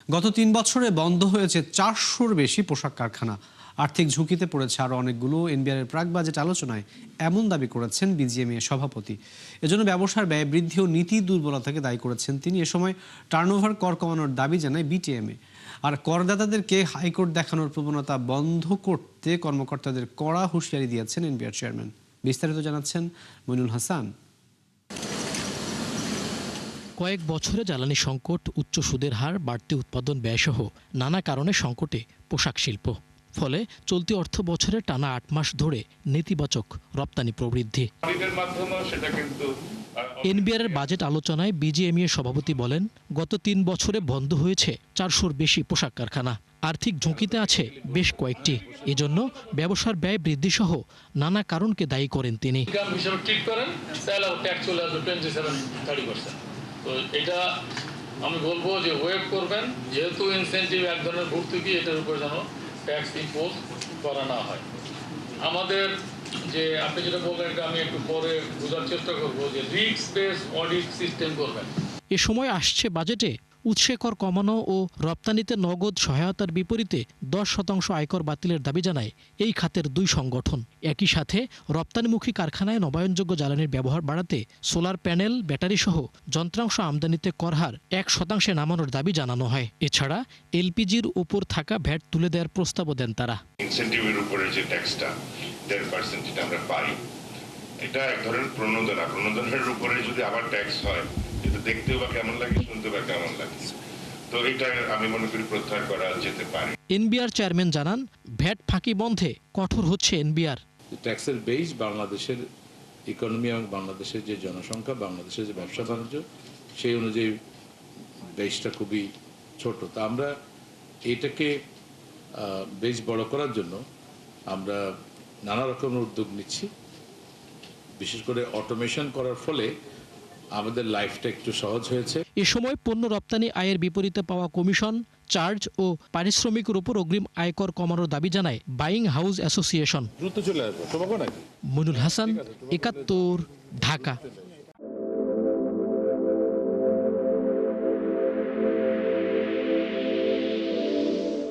গত ৩ বছরে বন্ধ হয়েছে ৪০০-র বেশি পোশাক কারখানা। আর্থিক ঝুঁকিতে পড়েছে আরও অনেকগুলো। এনবিআরের প্রাক বাজেট আলোচনায় এমন দাবি করেছেন বিজিএমইএ সভাপতি। এজন্য ব্যবসার ব্যয় বৃদ্ধি ও নীতি দুর্বলতাকে দায়ী করেছেন তিনি। এ সময় টার্নওভার কর কমানোর দাবি জানায় বিটিএমএ। আর করদাতাদেরকে হাইকোর্ট দেখানোর প্রবণতা বন্ধ করতে কর্মকর্তাদের কড়া হুঁশিয়ারি দিয়েছেন এনবিআর চেয়ারম্যান। বিস্তারিত জানাচ্ছেন মইনুল হাসান। কয়েক বছরে জ্বালানি সংকট, উচ্চ সুদের হার, বাড়তি উৎপাদন ব্যয়সহ নানা কারণে সংকটে পোশাক শিল্প। ফলে চলতি অর্থ বছরে টানা ৮ মাস ধরে নেতিবাচক রপ্তানি প্রবৃদ্ধি। এনবিআরের বাজেট আলোচনায় বিজিএমইএ সভাপতি বলেন, গত ৩ বছরে বন্ধ হয়েছে ৪০০-র বেশি পোশাক কারখানা। আর্থিক ঝুঁকিতে আছে বেশ কয়েকটি। এজন্য ব্যবসার ব্যয় বৃদ্ধি সহ নানা কারণকে দায়ী করেন তিনি। তো এটা আমি বলবো যে ওয়েভ করবেন, যেহেতু ইনসেন্টিভ এক ধরনের ভর্তুকি, এটার উপর যেন ট্যাক্স ইম্পোজ করা না হয়। আমাদের যে আপনি যেটা বলবেন, এটা আমি একটু পরে বোঝার চেষ্টা করবো, যে রিস্ক বেস অডিট সিস্টেম করবেন। এ সময় আসছে বাজেটে উৎসে কর কমানো ও রপ্তানিতে নগদ সহায়তার বিপরীতে ১০% আয়কর বাতিলের দাবি জানায় এই খাতের দুই সংগঠন। একই সাথে রপ্তানিমুখী কারখানায় নবায়নযোগ্য জ্বালানির ব্যবহার বাড়াতে সোলার প্যানেল, ব্যাটারি সহ যন্ত্রাংশ আমদানিতে করহার ১% নামানোর দাবি জানানো হয়। এছাড়া এলপিজির উপর থাকা ভ্যাট তুলে দেওয়ার প্রস্তাবও দেন তারা। ইনসেন্টিভের উপরে যে ট্যাক্সটা 10% যেটা আমরা পাই, এটা এক ধরনের প্রণোদনের উপরে যদি আবার ট্যাক্স হয়, এটা দেখতেও বা কেমন লাগে, শুনতে বা কেমন লাগে। তো এটা আমি মনে করি প্রত্যাহার করা যেতে পারে। এনবিআর চেয়ারম্যান জানান, ভ্যাট ফাঁকি বন্ধে কঠোর হচ্ছে এনবিআর। ট্যাক্সের বেস বাংলাদেশের ইকোনমি এবং বাংলাদেশের যে জনসংখ্যা, বাংলাদেশের যে ব্যবসা বাণিজ্য, সেই অনুযায়ী বেসটা খুবই ছোট। তা আমরা এটাকে বেশ বড় করার জন্য আমরা নানা রকমের উদ্যোগ নিচ্ছি। বিশেষ করে অটোমেশন করার ফলে আমাদের লাইফটা একটু সহজ হয়েছে। এ সময় পণ্য রপ্তানি আয়ের বিপরীতে পাওয়া কমিশন, চার্জ ও পারিশ্রমিকের উপর অগ্রিম আয়কর কমানোর দাবি জানায় বাইং হাউস অ্যাসোসিয়েশন। দ্রুত চলে আসবো, মইনুল হাসান, ৭১, ঢাকা।